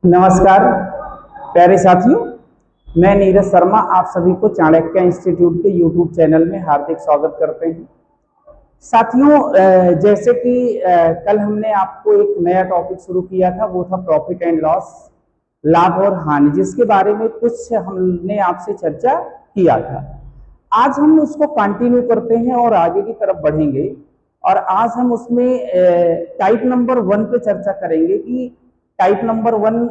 नमस्कार प्यारे साथियों, मैं नीरज शर्मा आप सभी को चाणक्य इंस्टीट्यूट के यूट्यूब चैनल में हार्दिक स्वागत करते हैं। साथियों, जैसे कि कल हमने आपको एक नया टॉपिक शुरू किया था, वो था प्रॉफिट एंड लॉस, लाभ और हानि, जिसके बारे में कुछ हमने आपसे चर्चा किया था। आज हम उसको कंटिन्यू करते हैं और आगे की तरफ बढ़ेंगे। और आज हम उसमें टाइप नंबर 1 पे चर्चा करेंगे कि टाइप नंबर 1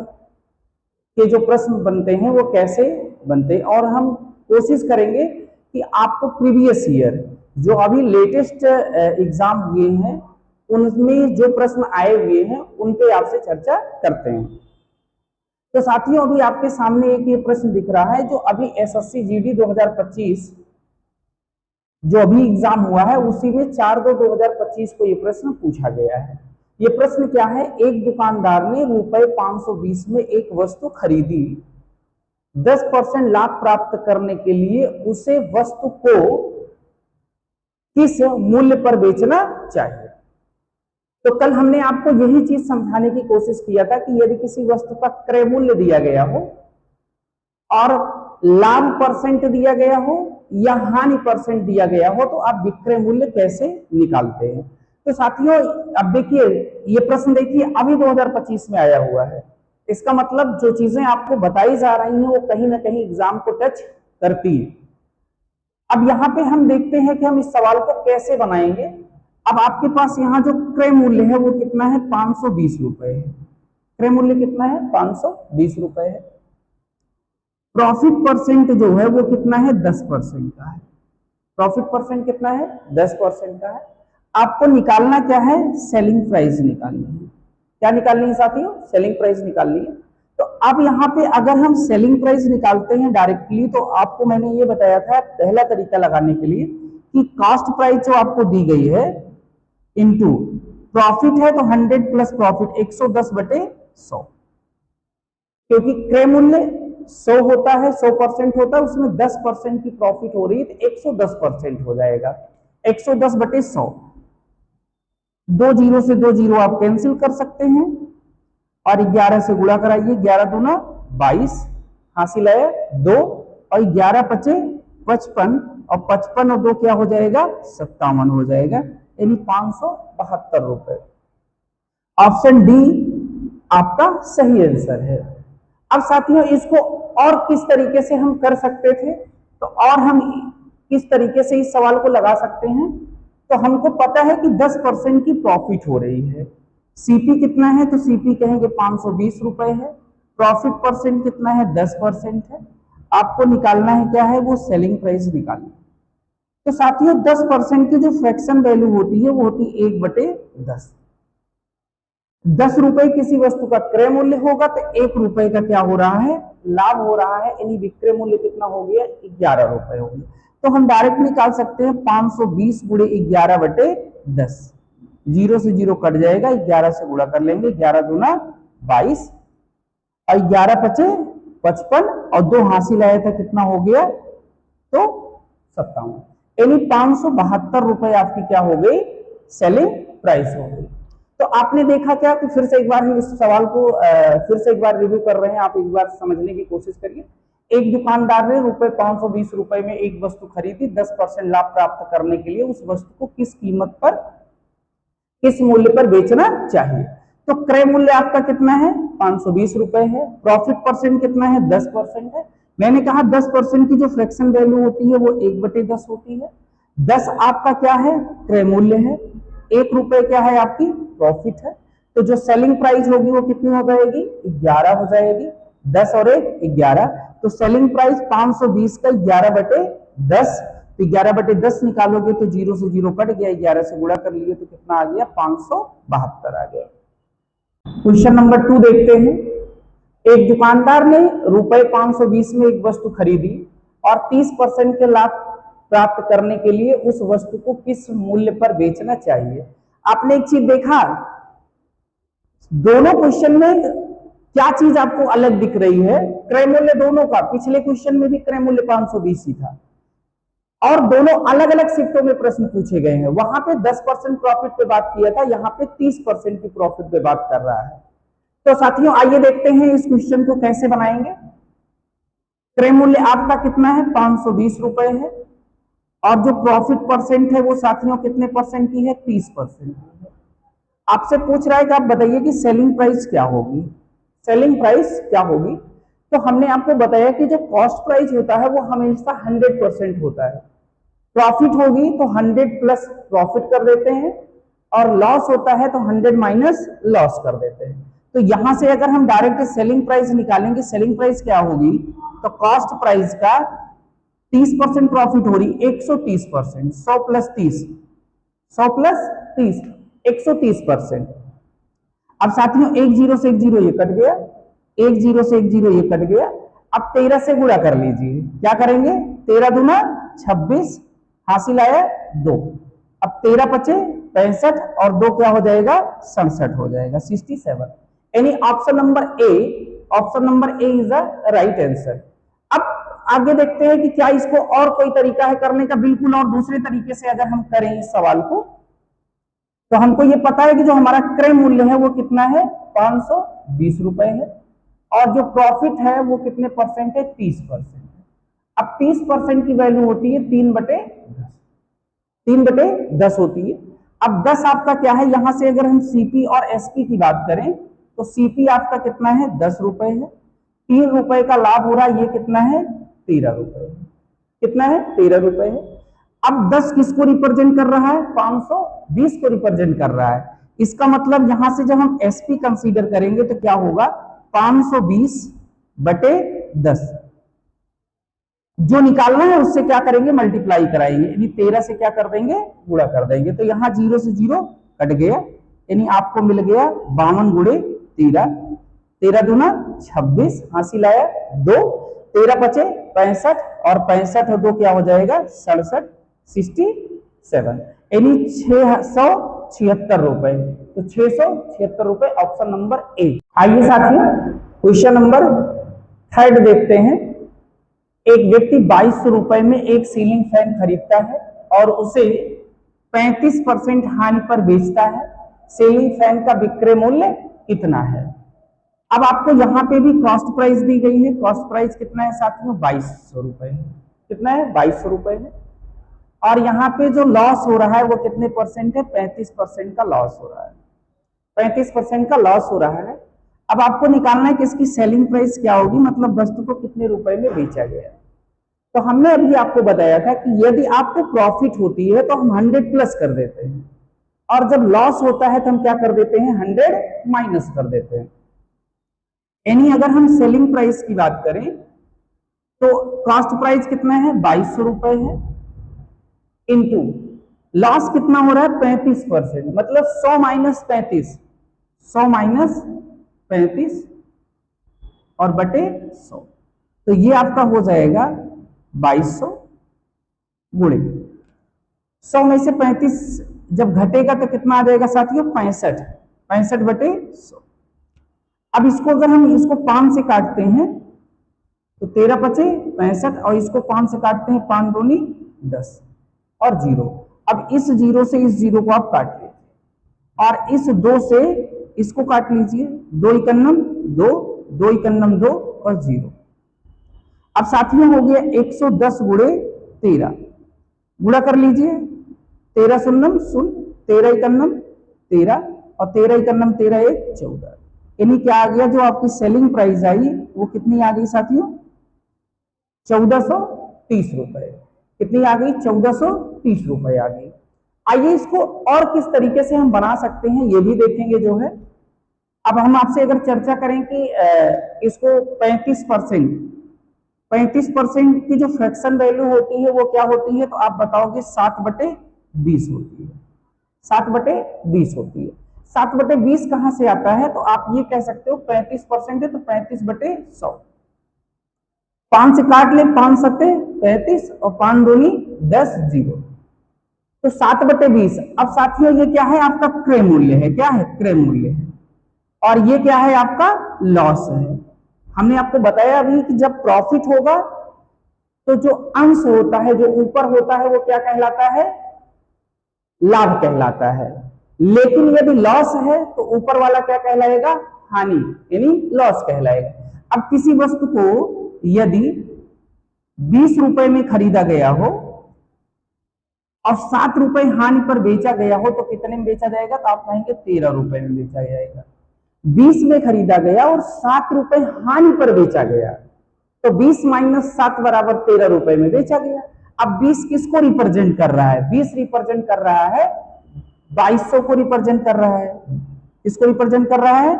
के जो प्रश्न बनते हैं वो कैसे बनते हैं, और हम कोशिश करेंगे कि आपको प्रीवियस ईयर जो अभी लेटेस्ट एग्जाम हुए हैं उनमें जो प्रश्न आए हुए हैं उन पे आपसे चर्चा करते हैं। तो साथियों, अभी आपके सामने एक ये प्रश्न दिख रहा है जो अभी एसएससी जीडी 2025 जो अभी एग्जाम हुआ है उसी में 4/2/2025 को ये प्रश्न पूछा गया है। ये प्रश्न क्या है? एक दुकानदार ने रुपए 520 में एक वस्तु खरीदी, 10% लाभ प्राप्त करने के लिए उसे वस्तु को किस मूल्य पर बेचना चाहिए। तो कल हमने आपको यही चीज समझाने की कोशिश किया था कि यदि किसी वस्तु का क्रय मूल्य दिया गया हो और लाभ परसेंट दिया गया हो या हानि परसेंट दिया गया हो तो आप विक्रय मूल्य कैसे निकालते हैं। तो साथियों, अब देखिए ये प्रश्न, देखिए अभी 2025 में आया हुआ है। इसका मतलब जो चीजें आपको बताई जा रही हैं वो कहीं ना कहीं एग्जाम को टच करती है। अब यहाँ पे हम देखते हैं कि हम इस सवाल को कैसे बनाएंगे। अब आपके पास यहाँ जो क्रय मूल्य है वो कितना है? 520 रुपए है। क्रय मूल्य कितना है? 520 रुपए है। प्रॉफिट परसेंट जो है वो कितना है? 10% का है। प्रॉफिट परसेंट कितना है? 10% का है। आपको निकालना क्या है? सेलिंग प्राइस निकालनी है। क्या निकालनी है साथियों? सेलिंग प्राइस निकालनी है। तो अब यहाँ पे अगर हम सेलिंग प्राइस निकालते हैं डायरेक्टली, तो आपको मैंने ये बताया था पहला तरीका लगाने के लिए कि कॉस्ट प्राइस जो आपको दी गई है इनटू प्रॉफिट है, तो 100 प्लस प्रॉफिट 110/100, क्योंकि क्रय मूल्य 100 होता है, 100% होता है, उसमें 10% की प्रॉफिट हो रही है तो 110% हो जाएगा। 110/100, 2 जीरो से 2 जीरो आप कैंसिल कर सकते हैं और 11 से गुणा कराइए। 11 दूना 22, हासिल आया 2, और 11 पचे 55, और 55 और 2 क्या हो जाएगा? 57 हो जाएगा, यानी 572 रुपए। ऑप्शन डी आपका सही आंसर है। अब साथियों, इसको और किस तरीके से हम कर सकते थे, तो और हम किस तरीके से इस सवाल को लगा सकते हैं, तो हमको पता है कि 10% की प्रॉफिट हो रही है। सीपी कितना है? तो सीपी कहेंगे 520 रुपए है। प्रॉफिट परसेंट कितना है? 10% है। आपको निकालना है क्या है? वो सेलिंग प्राइस निकालना। तो साथियों, 10% की जो फ्रैक्शन वैल्यू होती है वो होती है 1/10। 10 रुपए किसी वस्तु का क्रय मूल्य होगा तो 1 रुपए का क्या हो रहा है? लाभ हो रहा है, यानी विक्रय मूल्य कितना हो गया? 11 रुपए हो गया। तो हम डायरेक्ट निकाल सकते हैं 520 गुणे 11/10, 0 से 0 कट जाएगा, 11 से गुणा कर लेंगे, 11 दूना 22, और 11 पचे 55, और 2 हासिल आया था, कितना हो गया? तो 57, यानी 572 रुपए आपकी क्या हो गई? सेलिंग प्राइस हो गई। तो आपने देखा क्या कि फिर से एक बार हम इस सवाल को फिर से एक बार रिव्यू कर रहे हैं, आप एक बार समझने की कोशिश करिए। एक दुकानदार ने रुपए 520 रुपए में एक वस्तु खरीदी, 10% लाभ प्राप्त करने के लिए उस वस्तु को किस कीमत पर, किस मूल्य पर बेचना चाहिए। तो क्रय मूल्य आपका कितना है? 520 रुपए है। प्रॉफिट परसेंट कितना है? 10% है। मैंने कहा 10% की जो फ्रैक्शन वैल्यू होती है वो 1/10 होती है। 10 आपका क्या है? क्रय मूल्य है। 1 रुपए क्या है? आपकी प्रॉफिट है। तो जो सेलिंग प्राइस होगी वो कितनी हो जाएगी? 11 हो जाएगी। 10 और 1 11, तो सेलिंग प्राइस 520 का 11/10, तो 11/10 निकालोगे तो 0 से 0 कट गया, 11 से गुणा कर लिए तो कितना आ गया? 572 आ गया। क्वेश्चन नंबर 2 देखते हैं। एक दुकानदार ने रुपए 520 में एक वस्तु खरीदी और 30% के लाभ प्राप्त करने के लिए उस वस्तु को किस मूल्य पर बेचना चाहिए। आपने एक चीज देखा, दोनों क्वेश्चन में क्या चीज आपको अलग दिख रही है? क्रय मूल्य दोनों का, पिछले क्वेश्चन में भी क्रय मूल्य 520 ही था, और दोनों अलग अलग शिफ्टों में प्रश्न पूछे गए हैं। वहां पे 10% प्रॉफिट पे बात किया था, यहाँ पे 30% की प्रॉफिट पे बात कर रहा है। तो साथियों आइए देखते हैं इस क्वेश्चन को कैसे बनाएंगे। क्रय मूल्य आपका कितना है, 520 रुपए है, और जो प्रॉफिट परसेंट है वो साथियों कितने परसेंट की है, 30%। आपसे पूछ रहा है कि आप बताइए कि सेलिंग प्राइस क्या होगी। सेलिंग प्राइस क्या होगी, तो हमने आपको बताया कि जो कॉस्ट प्राइस होता है वो हमेशा 100% होता है। प्रॉफिट होगी तो 100 प्लस प्रॉफिट कर देते हैं, और लॉस होता है तो 100 माइनस लॉस कर देते हैं। तो यहां से अगर हम डायरेक्ट सेलिंग प्राइस निकालेंगे, सेलिंग प्राइस क्या होगी, तो कॉस्ट प्राइस का 30% प्रॉफिट हो रही, 130%, 100 प्लस 30, 100 प्लस 30, 130%। अब साथियों एक जीरो से एक जीरो ये कट गया, एक जीरो से एक जीरो ये कट गया। अब 13 से गुणा कर लीजिए, क्या करेंगे, 13 दूना 26, हासिल आया 2। अब 13 बचे 65, और 2 क्या हो जाएगा, 67 हो जाएगा, 67। यानी option number A is the right answer. अब आगे देखते हैं कि क्या इसको और कोई तरीका है करने का। बिल्कुल और दूसरे तरीके से अगर हम करें इस सवाल को, तो हमको ये पता है कि जो हमारा क्रय मूल्य है वो कितना है, 520 रुपए है, और जो प्रॉफिट है वो कितने परसेंट है, 30%। अब 30% की वैल्यू होती है 3/10, 3/10 होती है। अब 10 आपका क्या है, यहां से अगर हम सीपी और एसपी की बात करें तो सीपी आपका कितना है, 10 रुपए है, 3 रुपए का लाभ हो रहा है, ये कितना है, 13 रुपए। कितना है, 13 रुपए है। अब 10 किसको रिप्रेजेंट कर रहा है, 520 को रिप्रेजेंट कर रहा है। इसका मतलब यहां से जब हम एसपी कंसीडर करेंगे तो क्या होगा, 520/10। जो निकालना है उससे क्या करेंगे, मल्टीप्लाई कराएंगे, यानी 13 से क्या कर देंगे, गुणा कर देंगे। तो यहां 0 से 0 कट गया, यानी आपको मिल गया 52 गुणे 13, 13 दूना 26, हासिल आया 2, 13 बचे 65, और 65 और 2 क्या हो जाएगा, 67, 67, यानी 676 रुपए। तो 676 रुपए, ऑप्शन नंबर ए। आइए साथियों क्वेश्चन नंबर 3 देखते हैं। एक व्यक्ति 2200 रुपए में एक सीलिंग फैन खरीदता है और उसे 35% हानि पर बेचता है। सीलिंग फैन का विक्रय मूल्य कितना है। अब आपको यहाँ पे भी कॉस्ट प्राइस दी गई है। कॉस्ट प्राइस कितना है साथियों, 2200 रुपए है। कितना है, 2200 रुपए है। और यहाँ पे जो लॉस हो रहा है वो कितने परसेंट है, 35% का लॉस हो रहा है, 35% का लॉस हो रहा है। अब आपको निकालना है कि इसकी सेलिंग प्राइस क्या होगी, मतलब वस्तु को कितने रुपए में बेचा गया। तो हमने अभी आपको बताया था कि यदि आपको प्रॉफिट होती है तो हम 100 प्लस कर देते हैं, और जब लॉस होता है तो हम क्या कर देते हैं, 100 माइनस कर देते हैं। यानी अगर हम सेलिंग प्राइस की बात करें तो कॉस्ट प्राइस कितना है, 2200 रुपए है, इंटू लॉस कितना हो रहा है, 35%, मतलब 100 माइनस 35, 100 माइनस 35 और बटे 100। तो ये आपका हो जाएगा 2200 गुणे 100 में से 35 जब घटेगा तो कितना आ जाएगा साथियों, 65, 65/100। अब इसको अगर हम इसको 5 से काटते हैं तो 13 बचे 65, और इसको 5 से काटते हैं, 5 दूनी 10 और 0। अब इस 0 से इस 0 को आप काट लीजिए, और इस 2 से इसको काट लीजिए, 2 इकन्नम 2, 2 इकन्नम 2 और 0। अब साथियों हो गया 110 गुणे 13, गुणा कर लीजिए, 13 शून्यम शून्य, 13 इकन्नम 13, और 13 इकन्नम 13 1 14। यानी क्या आ गया, जो आपकी सेलिंग प्राइस आई वो कितनी आ गई साथियों, 1430 रुपए। कितनी आ गई, 1430 रुपए आ गई। आइए इसको और किस तरीके से हम बना सकते हैं ये भी देखेंगे जो है। अब हम आपसे अगर चर्चा करें कि इसको 35% की जो फ्रैक्शन वैल्यू होती है वो क्या होती है, तो आप बताओगे 7/20 होती है, 7/20 होती है। 7/20 कहां से आता है, तो आप ये कह सकते हो 35% है तो 35/100। 5 से काट ले, 5 सत्ते 35 और 5 दूनी 10, 0, तो 7/20। अब साथियों ये क्या है, आपका क्रय मूल्य है, क्या है, क्रय मूल्य है, और ये क्या है, आपका लॉस है। हमने आपको बताया अभी कि जब प्रॉफिट होगा तो जो अंश होता है, जो ऊपर होता है, वो क्या कहलाता है, लाभ कहलाता है। लेकिन यदि लॉस है तो ऊपर वाला क्या कहलाएगा, हानि यानी लॉस कहलाएगा। अब किसी वस्तु को यदि 20 रुपए में खरीदा गया हो और 7 रुपए हानि पर बेचा गया हो तो कितने में बेचा जाएगा? तो आप कहेंगे 13 रुपए में बेचा जाएगा। 20 में खरीदा गया और 7 रुपए हानि पर बेचा गया तो 20 माइनस 7 बराबर 13 रुपए में बेचा गया। अब 20 किसको रिप्रेजेंट कर रहा है? 20 रिप्रेजेंट कर रहा है 2200 को रिप्रेजेंट कर रहा है। किसको रिप्रेजेंट कर रहा है?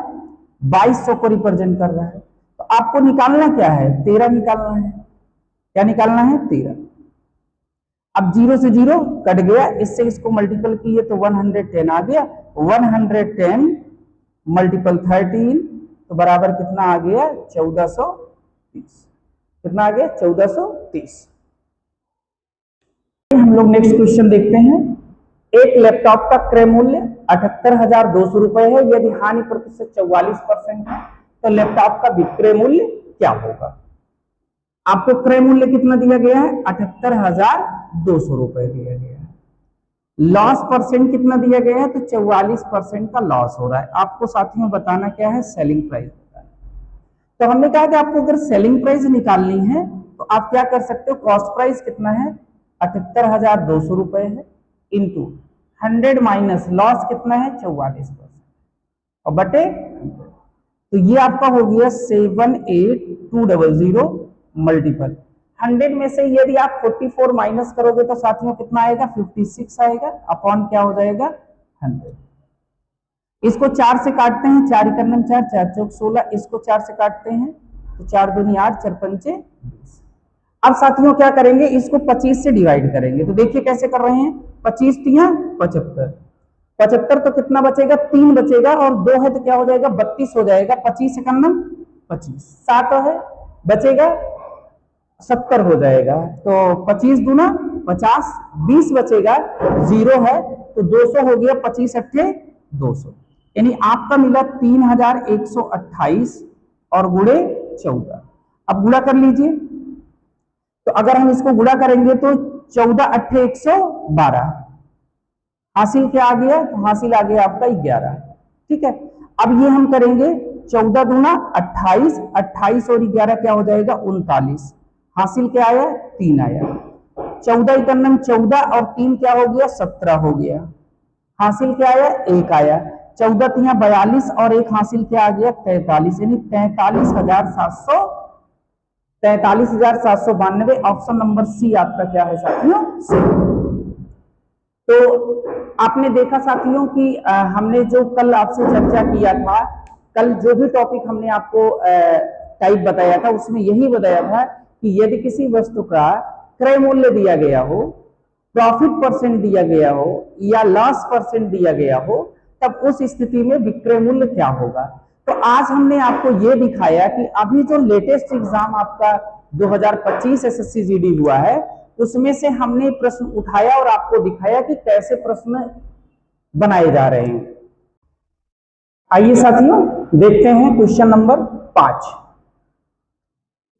2200 को रिप्रेजेंट कर रहा है। तो आपको निकालना क्या है? 13 निकालना है। क्या निकालना है? 13। अब 0 से 0 कट गया, इससे इसको मल्टीपल किए तो 110 आ गया। 110 मल्टीपल 13 तो बराबर कितना आ गया? 1430। कितना आ गया? 1430। हम लोग नेक्स्ट क्वेश्चन देखते हैं। एक लैपटॉप का क्रय मूल्य 78,200 रुपए है। यदि हानि प्रतिशत 44% है तो लैपटॉप का विक्रय मूल्य क्या होगा? आपको क्रय मूल्य कितना दिया गया है? 78,200 रुपए दिया गया है। लॉस परसेंट कितना दिया गया है? तो 44% का लॉस हो रहा है। आपको साथियों बताना क्या है? Selling price. तो हमने कहा कि आपको अगर सेलिंग प्राइस निकालनी है तो आप क्या कर सकते हो? कॉस्ट प्राइस कितना है? 78,200 रुपए है इंटू 100 माइनस लॉस कितना है? 44% और बटे 100। तो ये आपका हो गया 78200 मल्टीपल 100 में से यदि आप 44 माइनस करोगे तो साथियों कितना आएगा? 56 आएगा अपॉन क्या हो जाएगा? 100। इसको 4 से काटते हैं, 4 × 4 4 चौक 16। इसको 4 से काटते हैं तो 4 दूनी 8 4 पंचे 20। अब साथियों क्या करेंगे? इसको 25 से डिवाइड करेंगे। तो देखिए कैसे कर रहे हैं। 25 तिया 75। 75 तो कितना बचेगा? 3 बचेगा और 2 है तो क्या हो जाएगा? 32 हो जाएगा। 25 से 25 7 है बचेगा 70 हो जाएगा। तो 25 दूना 50 20 बचेगा 0 है तो 200 हो गया। 25 अट्ठे 200 यानी आपका मिला 3128 और गुणे 14। अब गुणा कर लीजिए। तो अगर हम इसको गुणा करेंगे तो 14 अट्ठे 112 हासिल क्या आ गया? तो हासिल आ गया आपका 11। ठीक है। अब ये हम करेंगे 14 दूना 28 28 और 11 क्या हो जाएगा? 39। हासिल क्या आया? 3 आया। 14 × 14 और 3 क्या हो गया? 17 हो गया। हासिल क्या आया? 1 आया। 14 तिया 42 और 1 हासिल क्या आ गया? 43 यानी 43,792। ऑप्शन नंबर सी आपका क्या है साथियों? सी। तो आपने देखा साथियों कि हमने जो कल आपसे चर्चा किया था, कल जो भी टॉपिक हमने आपको टाइप बताया था उसमें यही बताया था कि यदि किसी वस्तु का क्रय मूल्य दिया गया हो, प्रॉफिट परसेंट दिया गया हो या लॉस परसेंट दिया गया हो तब उस स्थिति में विक्रय मूल्य क्या होगा। तो आज हमने आपको ये दिखाया कि अभी जो लेटेस्ट एग्जाम आपका 2025 एसएससी जीडी हुआ है उसमें से हमने प्रश्न उठाया और आपको दिखाया कि कैसे प्रश्न बनाए जा रहे हैं। आइए साथियों देखते हैं क्वेश्चन नंबर 5।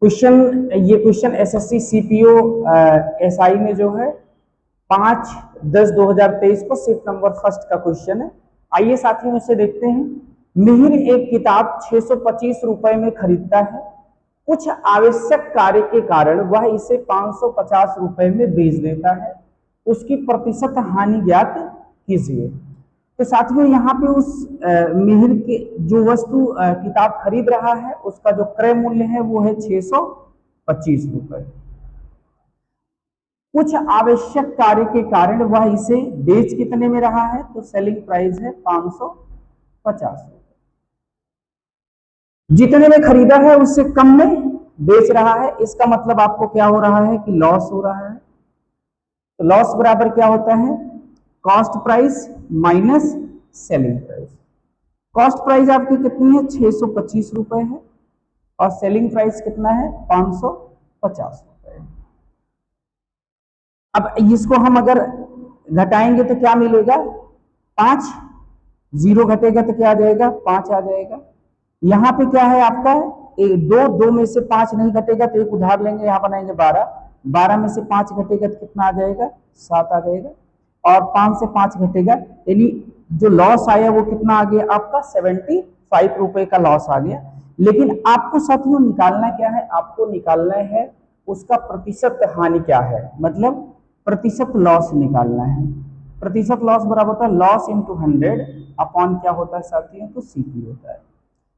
ये क्वेश्चन एसएससी सीपीओ एसआई में जो है 5/10/2023 को शिफ्ट नंबर 1 का क्वेश्चन है। आइए साथियों इसे देखते हैं। मिहिर एक किताब 625 रुपए में खरीदता है। कुछ आवश्यक कार्य के कारण वह इसे 550 रुपए में बेच देता है। उसकी प्रतिशत हानि ज्ञात कीजिए। तो साथियों यहाँ पे उस मिहिर के जो वस्तु किताब खरीद रहा है उसका जो क्रय मूल्य है वो है 625 रुपए। कुछ आवश्यक कार्य के कारण वह इसे बेच कितने में रहा है? तो सेलिंग प्राइस है 550 रुपए। जितने में खरीदा है उससे कम में बेच रहा है, इसका मतलब आपको क्या हो रहा है कि लॉस हो रहा है। तो लॉस बराबर क्या होता है? Cost price minus selling price. Cost price आपकी कितनी है? 625 रुपए है और सेलिंग प्राइस कितना है? 550 रुपए। अब इसको हम अगर घटाएंगे तो क्या मिलेगा? 5 0 घटेगा तो क्या आ जाएगा? 5 आ जाएगा। यहाँ पे क्या है आपका? 2 में से 5 नहीं घटेगा तो एक उधार लेंगे, यहाँ बनाएंगे 12 में से 5 घटेगा तो कितना आ जाएगा? 7 आ जाएगा। और 5 से 5 घटेगा यानी जो लॉस आया वो कितना आ गया आपका? 75 5 रुपए का लॉस आ गया। लेकिन आपको साथियों निकालना क्या है, आपको निकालना है उसका प्रतिशत हानि क्या है, मतलब प्रतिशत लॉस निकालना है। प्रतिशत लॉस बराबर होता है लॉस इंटू 100 अपॉन क्या होता है साथियों, तो सीपी होता है।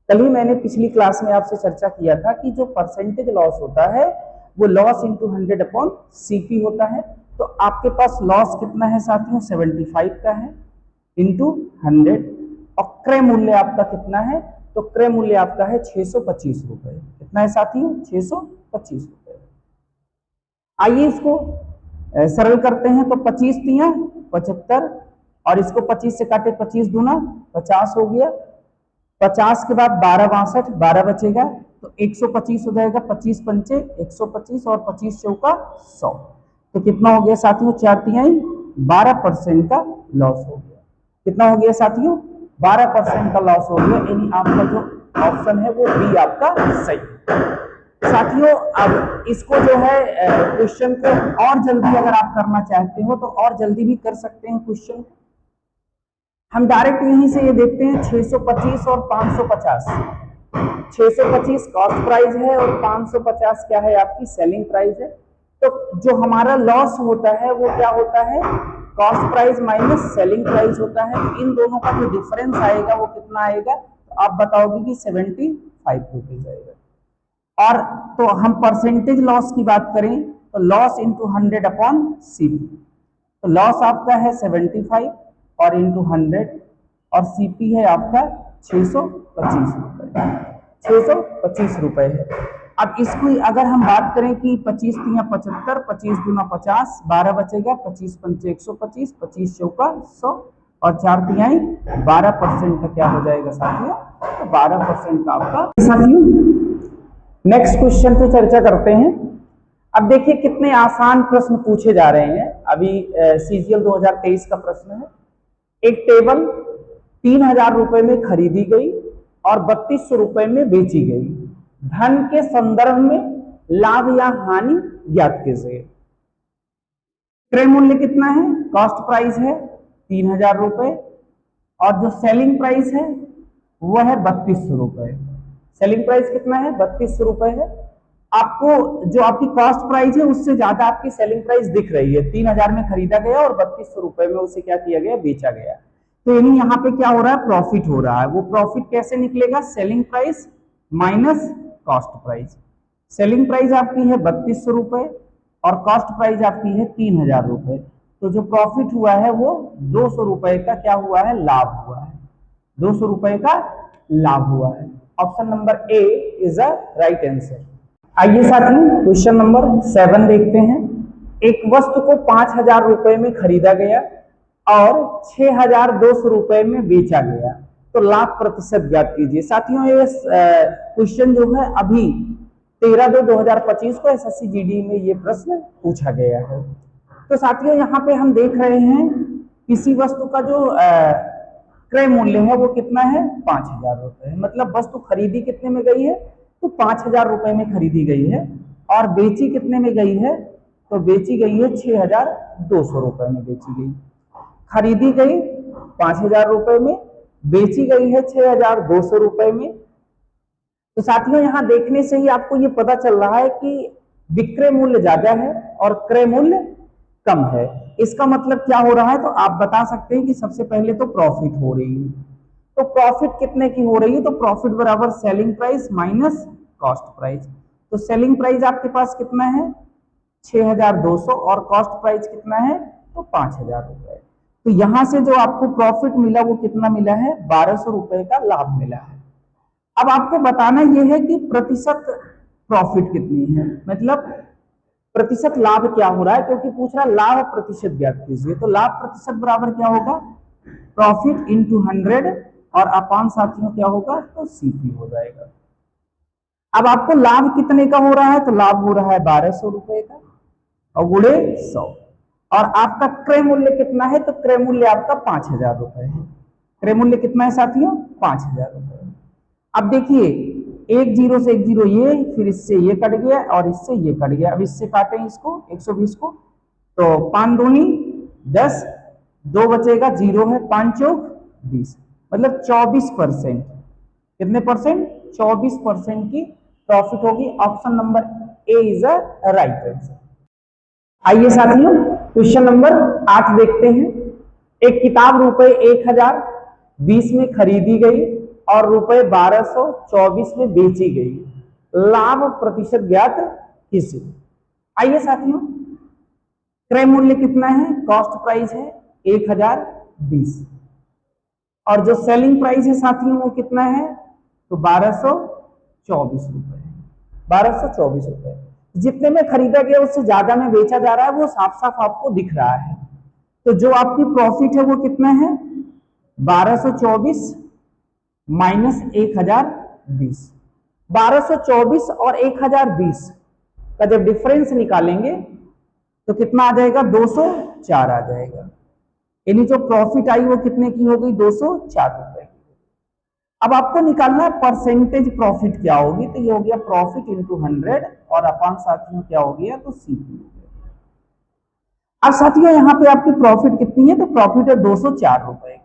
कल ही मैंने पिछली क्लास में आपसे चर्चा किया था कि जो परसेंटेज लॉस होता है वो लॉस इंटू 100 अपॉन सीपी होता है। तो आपके पास लॉस कितना है साथियों, 75 का है इंटू 100, और क्रय मूल्य आपका कितना है, तो क्रय मूल्य आपका है 625 रुपए। कितना है साथियों, 625 रुपए। आइए इसको सरल करते हैं। तो 25 तिया 75, और इसको 25 से काटे 25 दूना 50 हो गया। 50 के बाद 12 62, 12 बचेगा तो 125 हो जाएगा। 25 पंचे 125 और 25 चौका 100, तो कितना हो गया साथियों, 4 तिहाई 12% का लॉस हो गया। कितना हो गया साथियों, 12% का लॉस हो गया। यानी आपका जो ऑप्शन है वो बी आपका सही। साथियों अब इसको जो है क्वेश्चन को और जल्दी अगर आप करना चाहते हो तो और जल्दी भी कर सकते हैं क्वेश्चन। हम डायरेक्ट यहीं से ये देखते हैं 625 और 550। 625 कॉस्ट प्राइस है और 550 क्या है, आपकी सेलिंग प्राइस है। तो जो हमारा लॉस होता है वो क्या होता है, cost price minus selling price होता है। तो इन दोनों का जो डिफरेंस आएगा वो कितना आएगा, तो आप बताओगे कि 75 रुपीज आएगा। और तो हम परसेंटेज लॉस की बात करें तो लॉस इंटू 100 अपॉन सीपी। तो लॉस आपका है 75 और इंटू 100, और सीपी है आपका 625 रुपए। 625 रुपए है। अब इसको अगर हम बात करें कि 25 तिया 75, 25 दूना 50, 12 बचेगा, 25 पंचे 125, 25 चौका 100 और 4 तिहाई 12% का क्या हो जाएगा साथियों, तो 12% का आपका। साथियों नेक्स्ट क्वेश्चन पे चर्चा करते हैं। अब देखिए कितने आसान प्रश्न पूछे जा रहे हैं। अभी सीजीएल 2023 का प्रश्न है। एक टेबल 3000 रुपए में खरीदी गई और 3200 रुपए में बेची गई। धन के संदर्भ में लाभ या हानि ज्ञात कीजिए। क्रय मूल्य कितना है, कॉस्ट प्राइस है 3000 रुपए, और जो सेलिंग प्राइस है वो है 3200 रुपए। सेलिंग प्राइस कितना है, 3200 रुपए है। आपको जो आपकी कॉस्ट प्राइस है उससे ज्यादा आपकी सेलिंग प्राइस दिख रही है। 3000 में खरीदा गया और 3200 रुपए में उसे क्या किया गया, बेचा गया। तो यानी यहाँ पे क्या हो रहा है, प्रॉफिट हो रहा है। वो प्रॉफिट कैसे निकलेगा, selling price minus cost price. Selling price आपकी है 3200 रुपए और कॉस्ट प्राइस आपकी है 3000 रुपए। तो जो प्रॉफिट हुआ है वो 200 रुपए का क्या हुआ है, लाभ हुआ है। 200 रुपए का लाभ हुआ है। Option number A is a right answer. आइए साथियों क्वेश्चन नंबर 7 देखते हैं। एक वस्तु को 5000 रुपए में खरीदा गया और 6200 रुपए में बेचा गया, तो लाभ प्रतिशत ज्ञात कीजिए। साथियों ये क्वेश्चन जो है अभी 13/2/2025 को एसएससी जीडी में ये प्रश्न पूछा गया है। तो साथियों यहाँ पे हम देख रहे हैं किसी वस्तु का जो क्रय मूल्य है वो कितना है, 5000 रुपए है। मतलब वस्तु खरीदी कितने में गई है, तो 5000 रुपए में खरीदी गई है, और बेची कितने में गई है, तो बेची गई है 6200 रुपए में बेची गई। खरीदी गई 5000 रुपए में, बेची गई है 6200 रुपए में। तो साथियों यहाँ देखने से ही आपको ये पता चल रहा है कि विक्रय मूल्य ज्यादा है और क्रय मूल्य कम है। इसका मतलब क्या हो रहा है, तो आप बता सकते हैं कि सबसे पहले तो प्रॉफिट हो रही है। तो प्रॉफिट कितने की हो रही है, तो प्रॉफिट बराबर selling price minus cost price. तो सेलिंग प्राइस आपके पास कितना है, 6200, और कॉस्ट प्राइस कितना है, तो 5000 रुपए। तो यहां से जो आपको प्रॉफिट मिला वो कितना मिला है, 1200 रुपए का लाभ मिला है। अब आपको बताना यह है कि प्रतिशत प्रॉफिट कितनी है, मतलब प्रतिशत लाभ क्या हो रहा है, क्योंकि पूछ रहा लाभ प्रतिशत ज्ञात कीजिए। तो लाभ प्रतिशत बराबर क्या होगा, प्रॉफिट इंटू 100, और अपान साथियों क्या होगा, तो सीपी हो जाएगा। अब आपको लाभ कितने का हो रहा है, तो लाभ हो रहा है 1200 रुपए का, और गुणे 100। और आपका क्रय मूल्य कितना है, तो क्रय मूल्य आपका 5000 रुपए है। क्रय मूल्य कितना है साथियों, 5000 रुपए। अब देखिए 1 0 से 1 0 ये, फिर इससे ये कट गया और इससे ये कट गया। अब इससे काटें इसको 120 को, तो 5 दूनी 10, 2 बचेगा 0 है, 5 चौक 20, मतलब 24%। कितने परसेंट? 24% की प्रॉफिट होगी। Option number A is a right answer. आइए साथियों क्वेश्चन नंबर 8 देखते हैं। एक किताब रुपए 1020 में खरीदी गई और रुपए 1224 में बेची गई। लाभ प्रतिशत ज्ञात कीजिए। आइए साथियों, क्रय मूल्य कितना है? कॉस्ट प्राइस है 1020 और जो सेलिंग प्राइस है साथियों वो कितना है? तो 1224 रुपए। 1224 रुपए जितने में खरीदा गया उससे ज्यादा में बेचा जा रहा है, वो साफ साफ आपको दिख रहा है। तो जो आपकी प्रॉफिट है वो कितना है? 1224 माइनस 1020। 1224 और 1020 का जब डिफरेंस निकालेंगे तो कितना आ जाएगा? 204 आ जाएगा। यानी जो प्रॉफिट आई वो कितने की हो गई? 204 रुपए। अब आपको निकालना है परसेंटेज प्रॉफिट क्या होगी। तो ये हो गया प्रॉफिट इंटू 100 और अपॉन साथियों क्या हो गया? तो सीपी। अब साथियों यहाँ पे आपकी प्रॉफिट कितनी है? तो प्रॉफिट है 204 रुपए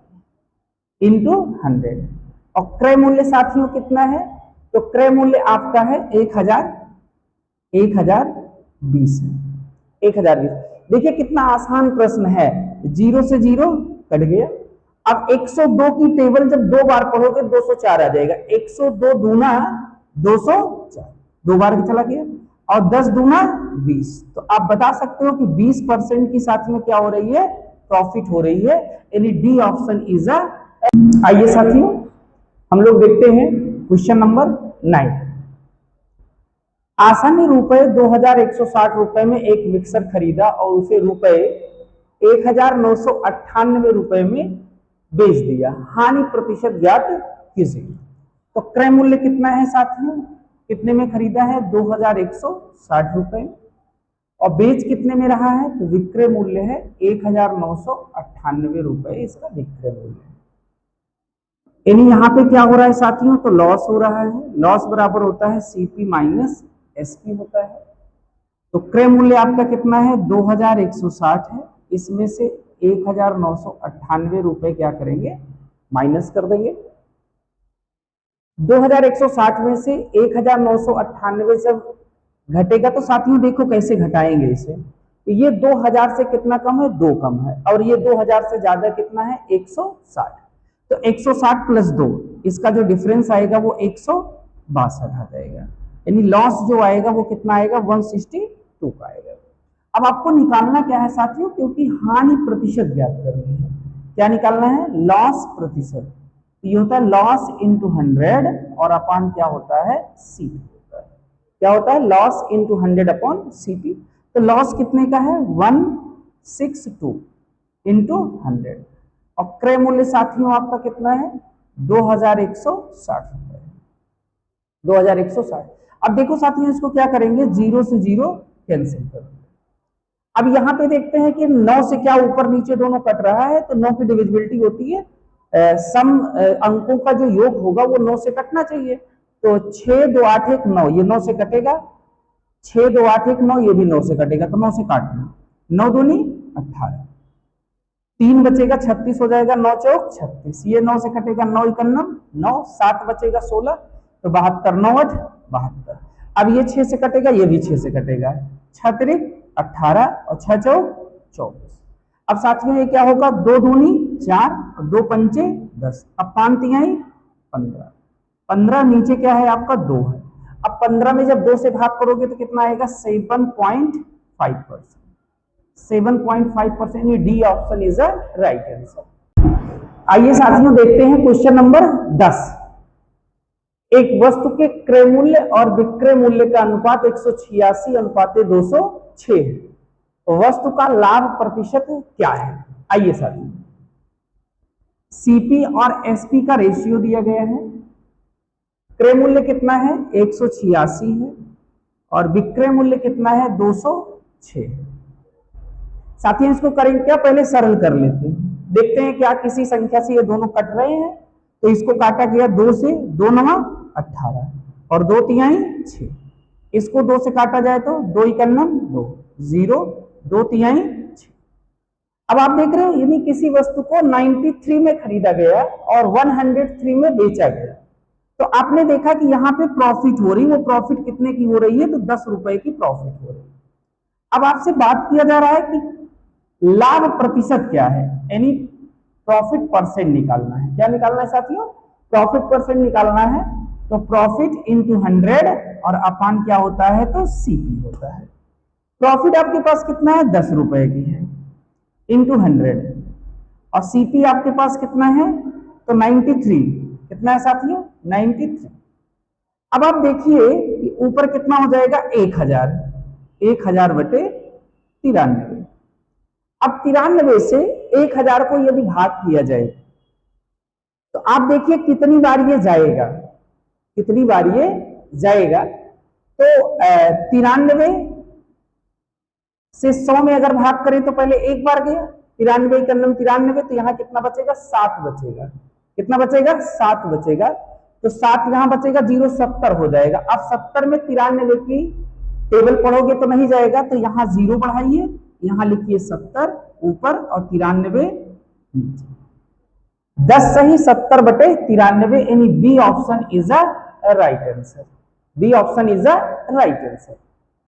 इंटू 100 और क्रय मूल्य साथियों कितना है? तो क्रय मूल्य आपका है 1020 है। 1020। देखिए कितना आसान प्रश्न है, जीरो से जीरो कट गया। अब 102 की टेबल जब दो बार पढ़ोगे 204 आ जाएगा। 102 दूना 204, दो बार चला गया और 10 दूना 20। तो आप बता सकते हो कि 20% की साथ में क्या हो रही है? प्रॉफिट हो रही है। यानी डी ऑप्शन इज अ। आइए साथियों हम लोग देखते हैं क्वेश्चन नंबर 9। आशा ने रुपए 2160 रुपए में एक मिक्सर खरीदा और उसे रुपए 1998 रुपए में बेच दिया। हानि प्रतिशत ज्ञात कीजिए। तो क्रय मूल्य कितना है साथियों? कितने में खरीदा है? 2160 रुपए और बेच कितने में रहा है? तो विक्रय मूल्य है 1998 रुपए इसका विक्रय मूल्य है। यानी यहाँ पे क्या हो रहा है साथियों? तो लॉस हो रहा है। लॉस बराबर होता है सीपी माइनस एसपी होता है। तो क्रय मूल्य आपका कितना है? 2160 है। इसमें से 1998 रुपए क्या करेंगे? माइनस कर देंगे। 2160 में से 1998 जब घटेगा तो साथियों देखो कैसे घटाएंगे इसे। तो ये 2000 से कितना कम है? 2 कम है और ये 2000 से ज्यादा कितना है? 160। तो 160 प्लस 2 इसका जो डिफरेंस आएगा वो 162 आ जाएगा। यानी लॉस जो आएगा वो कितना आएगा? 162 का आएगा। अब आपको निकालना क्या है साथियों? क्योंकि हानि प्रतिशत ज्ञात करनी है। क्या निकालना है? लॉस प्रतिशत। ये होता है लॉस इंटू 100 और अपॉन क्या होता है? सीपी होता है। क्या होता है? Loss into 100 upon CP. तो लॉस कितने का है? 162 इंटू 100 और क्रय मूल्य साथियों आपका कितना है? 2160 रुपए। 2160। अब देखो साथियों इसको क्या करेंगे? जीरो से जीरो कैंसिल करेंगे। अब यहाँ पे देखते हैं कि 9 से क्या ऊपर नीचे दोनों कट रहा है। तो 9 की डिविजिबिलिटी होती है सम अंकों का जो योग होगा वो 9 से कटना चाहिए। तो 6 2 8 1 9 ये 9 से कटेगा। 6 2 8 1 9 ये भी 9 से कटेगा। तो 9 से काट लो। 9 दूनी 18, 3 बचेगा 36 हो जाएगा। 9 चौक 36, ये 9 से कटेगा। 9 इकन्नम 9, 7 बचेगा 16 तो 72, 9 8 72। अब ये 6 से कटेगा, ये भी 6 से कटेगा। 6 3 18 और 6 चौक 24। अब साथियों ये क्या होगा? 2 दूनी 4 और 2 पंचे 10। अब 5 तिहाई 15। 15 नीचे क्या है आपका? 2 है। अब 15 में जब 2 से भाग करोगे तो कितना आएगा? 7.5%। 7.5%। ये D option is a right answer. आइए साथियों देखते हैं क्वेश्चन नंबर 10। एक वस्तु के क्रय मूल्य और विक्रय मूल्य का अनुपात 186 अनुपात 206 है। तो वस्तु का लाभ प्रतिशत क्या है? आइए साथियों, सीपी और एसपी का रेशियो दिया गया है। क्रय मूल्य कितना है? 186 है और विक्रय मूल्य कितना है? 206। साथियों इसको करेंगे क्या? पहले सरल कर लेते हैं। देखते हैं क्या किसी संख्या से ये दोनों कट रहे हैं। तो इसको काटा गया 2 से, 2 9 18 और 2 तिहाई 6। इसको 2 से काटा जाए तो 2 इकन्नम 2 0, 2 तिहाई 6। अब आप देख रहे हो यानी किसी वस्तु को 93 में खरीदा गया और 103 में बेचा गया। तो आपने देखा कि यहाँ पे प्रॉफिट हो रही, वो प्रॉफिट कितने की हो रही है, तो 10 रुपए की प्रॉफिट हो रही है। अब आपसे बात किया जा रहा है कि लाभ प्रतिशत क्या है, यानी प्रॉफिट परसेंट निकालना है। क्या निकालना है साथियों, प्रॉफिट परसेंट निकालना है। तो प्रॉफिट इंटू 100 और अपान क्या होता है, तो सीपी होता है। प्रॉफिट आपके पास कितना है, 10 रुपए की है, इंटू 100, और सीपी आपके पास कितना है, तो 93। कितना है साथियों, 93। अब आप देखिए कि ऊपर कितना हो जाएगा, 1000, 1000 बटे 93। अब 93 से 1000 को यदि भाग किया जाए तो आप देखिए कितनी बार ये जाएगा, कितनी बार ये जाएगा। तो 93 से 100 में अगर भाग करें तो पहले एक बार गया, 93 का 93, तो यहां कितना बचेगा, 7 बचेगा। कितना बचेगा, 7 बचेगा। तो 7 यहां बचेगा, 0 70 हो जाएगा। अब 70 में 93 की टेबल पढ़ोगे तो नहीं जाएगा, तो यहां 0 बढ़ाइए, यहां लिखिए 70 ऊपर और 93 नीचे। 10 सही 70 बटे 93, यानी B option is a right answer. B option is a right answer.